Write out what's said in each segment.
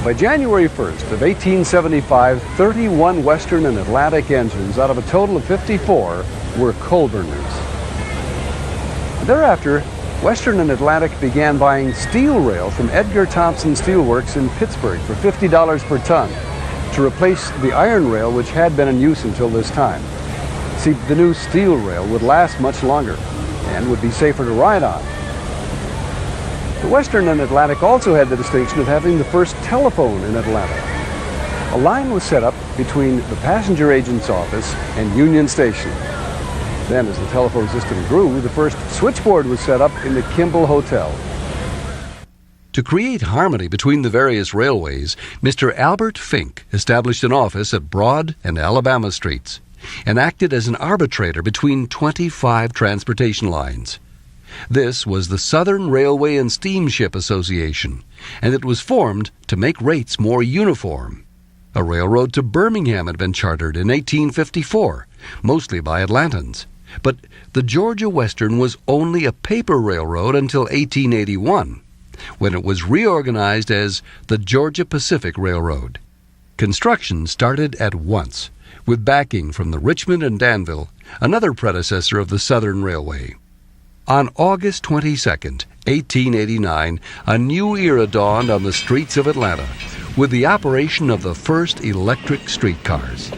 By January 1st of 1875, 31 Western and Atlantic engines out of a total of 54 were coal burners. Thereafter, Western and Atlantic began buying steel rail from Edgar Thomson Steelworks in Pittsburgh for $50 per ton to replace the iron rail which had been in use until this time. See, the new steel rail would last much longer and would be safer to ride on. The Western and Atlantic also had the distinction of having the first telephone in Atlanta. A line was set up between the passenger agent's office and Union Station. Then, as the telephone system grew, the first switchboard was set up in the Kimball Hotel. To create harmony between the various railways, Mr. Albert Fink established an office at Broad and Alabama Streets and acted as an arbitrator between 25 transportation lines. This was the Southern Railway and Steamship Association, and it was formed to make rates more uniform. A railroad to Birmingham had been chartered in 1854, mostly by Atlantans. But the Georgia Western was only a paper railroad until 1881, when it was reorganized as the Georgia Pacific Railroad. Construction started at once, with backing from the Richmond and Danville, another predecessor of the Southern Railway. On August 22, 1889, a new era dawned on the streets of Atlanta with the operation of the first electric streetcars.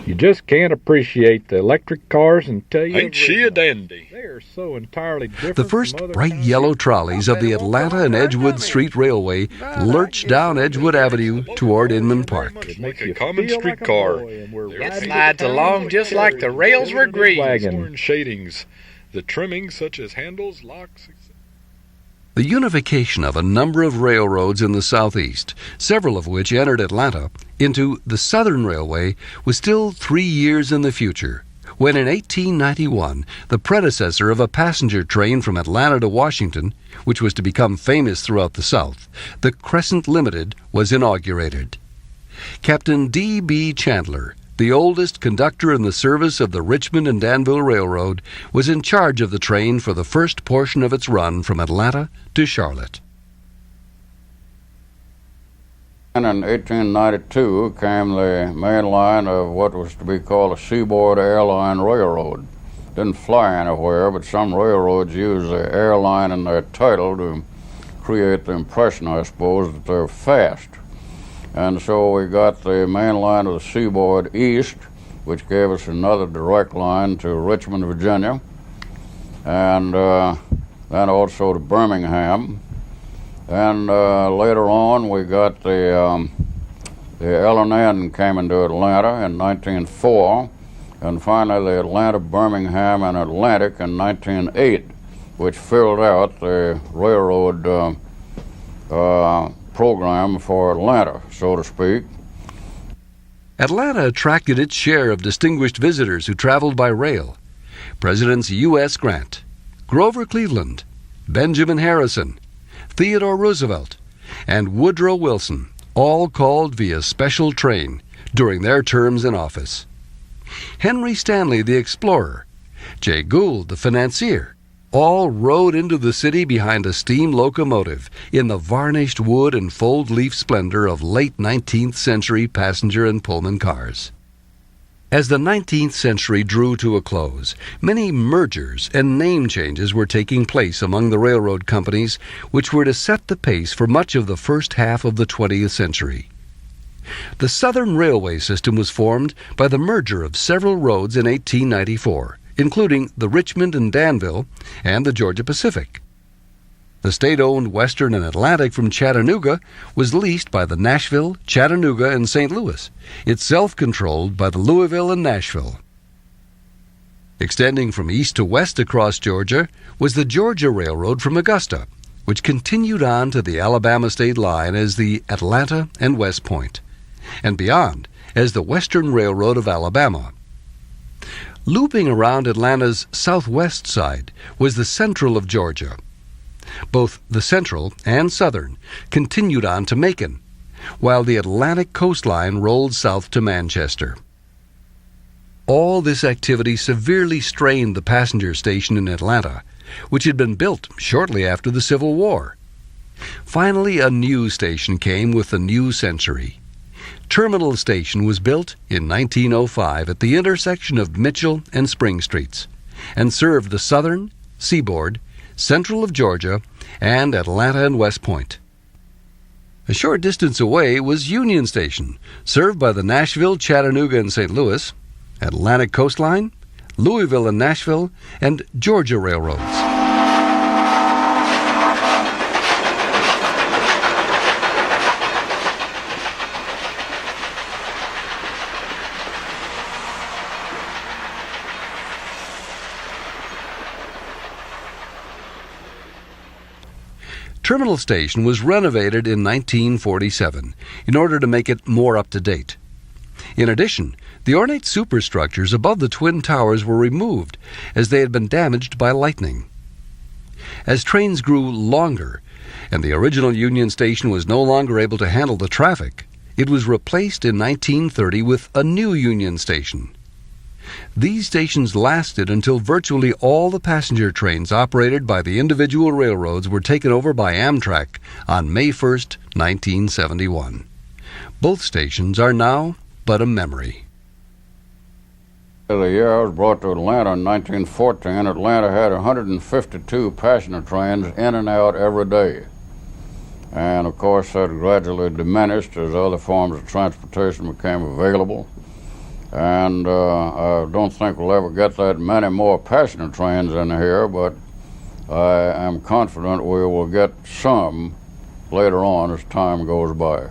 You just can't appreciate the electric cars until you... Ain't she a dandy? They are so entirely different. The first from other bright kinds yellow trolleys of the Atlanta and Edgewood Street Railway lurched down Edgewood Avenue toward Inman Park. It makes Like a you common feel street like a car. boy, and we're It riding slides the along town just with like the rails were greased. wagon. Foreign shadings, the trimmings such as handles, locks, etc. The unification of a number of railroads in the Southeast, several of which entered Atlanta, into the Southern Railway was still 3 years in the future, when in 1891 the predecessor of a passenger train from Atlanta to Washington, which was to become famous throughout the South, the Crescent Limited, was inaugurated. Captain D.B. Chandler, the oldest conductor in the service of the Richmond and Danville Railroad, was in charge of the train for the first portion of its run from Atlanta to Charlotte. And in 1892 came the main line of what was to be called the Seaboard Air Line Railroad. Didn't fly anywhere, but some railroads use the airline in their title to create the impression, I suppose, that they're fast. And so we got the main line of the Seaboard East, which gave us another direct line to Richmond, Virginia, and then also to Birmingham. And later on, we got the L&N came into Atlanta in 1904, and finally the Atlanta, Birmingham, and Atlantic in 1908, which filled out the railroad program for Atlanta, so to speak. Atlanta attracted its share of distinguished visitors who traveled by rail. Presidents U.S. Grant, Grover Cleveland, Benjamin Harrison, Theodore Roosevelt, and Woodrow Wilson all called via special train during their terms in office. Henry Stanley, the explorer, Jay Gould, the financier, all rode into the city behind a steam locomotive in the varnished wood and fold-leaf splendor of late 19th century passenger and Pullman cars. As the 19th century drew to a close, many mergers and name changes were taking place among the railroad companies, which were to set the pace for much of the first half of the 20th century. The Southern Railway system was formed by the merger of several roads in 1894, including the Richmond and Danville and the Georgia Pacific. The state-owned Western and Atlantic from Chattanooga was leased by the Nashville, Chattanooga, and St. Louis, itself controlled by the Louisville and Nashville. Extending from east to west across Georgia was the Georgia Railroad from Augusta, which continued on to the Alabama state line as the Atlanta and West Point, and beyond as the Western Railroad of Alabama. Looping around Atlanta's southwest side was the Central of Georgia. Both the Central and Southern continued on to Macon, while the Atlantic coastline rolled south to Manchester. All this activity severely strained the passenger station in Atlanta, which had been built shortly after the Civil War. Finally, a new station came with the new century. Terminal Station was built in 1905 at the intersection of Mitchell and Spring Streets and served the southern, Seaboard, central of Georgia, and Atlanta and West Point. A short distance away was Union Station, served by the Nashville, Chattanooga and St. Louis, Atlantic Coastline, Louisville and Nashville, and Georgia Railroads. Terminal Station was renovated in 1947 in order to make it more up-to-date. In addition, the ornate superstructures above the twin towers were removed as they had been damaged by lightning. As trains grew longer and the original Union Station was no longer able to handle the traffic, it was replaced in 1930 with a new Union Station. These stations lasted until virtually all the passenger trains operated by the individual railroads were taken over by Amtrak on May 1, 1971. Both stations are now but a memory. The year I was brought to Atlanta in 1914, Atlanta had 152 passenger trains in and out every day. And of course that gradually diminished as other forms of transportation became available. And I don't think we'll ever get that many more passenger trains in here, but I am confident we will get some later on as time goes by.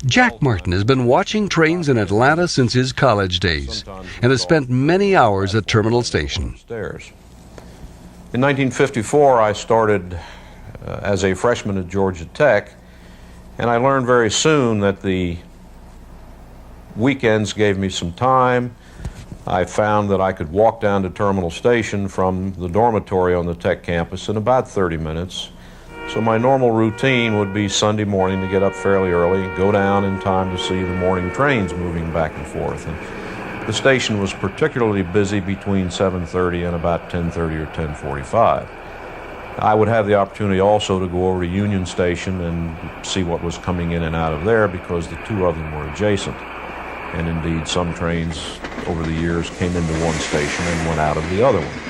Jack Martin has been watching trains in Atlanta since his college days and has spent many hours at Terminal Station. In 1954, I started as a freshman at Georgia Tech, and I learned very soon that the weekends gave me some time. I found that I could walk down to Terminal Station from the dormitory on the Tech campus in about 30 minutes. So my normal routine would be Sunday morning to get up fairly early, go down in time to see the morning trains moving back and forth. And the station was particularly busy between 7:30 and about 10:30 or 10:45. I would have the opportunity also to go over to Union Station and see what was coming in and out of there because the two of them were adjacent. And indeed, some trains over the years came into one station and went out of the other one.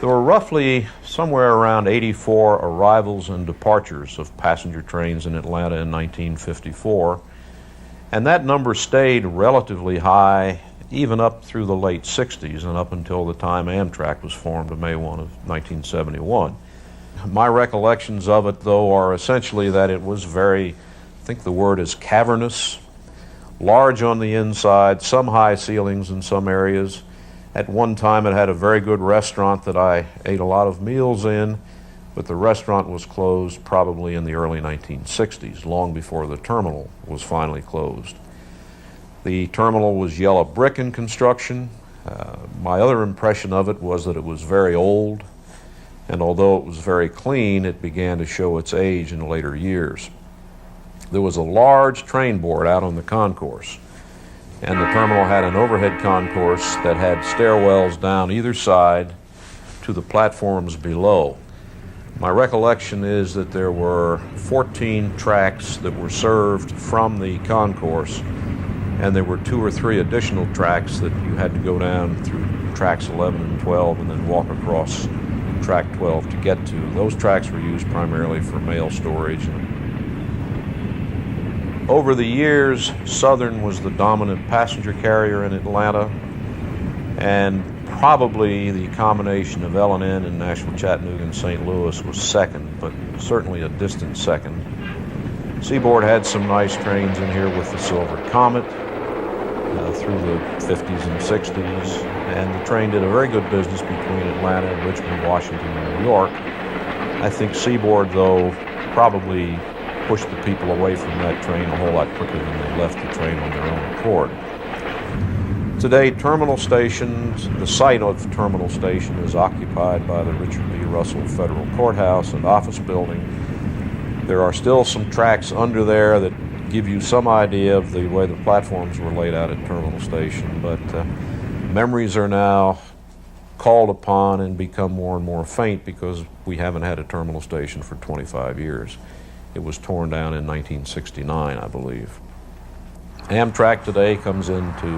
There were roughly somewhere around 84 arrivals and departures of passenger trains in Atlanta in 1954, and that number stayed relatively high even up through the late 60s and up until the time Amtrak was formed on May 1 of 1971. My recollections of it, though, are essentially that it was very, I think the word is cavernous, large on the inside, some high ceilings in some areas. At one time it had a very good restaurant that I ate a lot of meals in, but the restaurant was closed probably in the early 1960s, long before the terminal was finally closed. The terminal was yellow brick in construction. My other impression of it was that it was very old, and although it was very clean, it began to show its age in later years. There was a large train board out on the concourse, and the terminal had an overhead concourse that had stairwells down either side to the platforms below. My recollection is that there were 14 tracks that were served from the concourse, and there were 2 or 3 additional tracks that you had to go down through tracks 11 and 12 and then walk across track 12 to get to. Those tracks were used primarily for mail storage. Over the years, Southern was the dominant passenger carrier in Atlanta, and probably the combination of L&N and Nashville, Chattanooga, and St. Louis was second, but certainly a distant second. Seaboard had some nice trains in here with the Silver Comet through the 50s and 60s, and the train did a very good business between Atlanta and Richmond, Washington, and New York. I think Seaboard, though, probably pushed the people away from that train a whole lot quicker than they left the train on their own accord. Today, Terminal Station, the site of Terminal Station is occupied by the Richard B. Russell Federal Courthouse and office building. There are still some tracks under there that give you some idea of the way the platforms were laid out at Terminal Station, but memories are now called upon and become more and more faint because we haven't had a terminal station for 25 years. It was torn down in 1969, I believe. Amtrak today comes into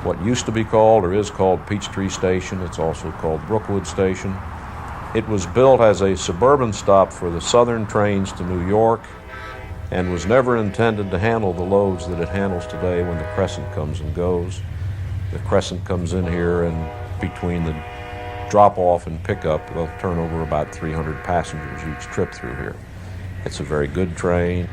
what used to be called or is called Pt3 Station. It's also called Brookwood Station. It was built as a suburban stop for the southern trains to New York and was never intended to handle the loads that it handles today when the Crescent comes and goes. The Crescent comes in here, and between the drop-off and pickup, they'll turn over about 300 passengers each trip through here. It's a very good train.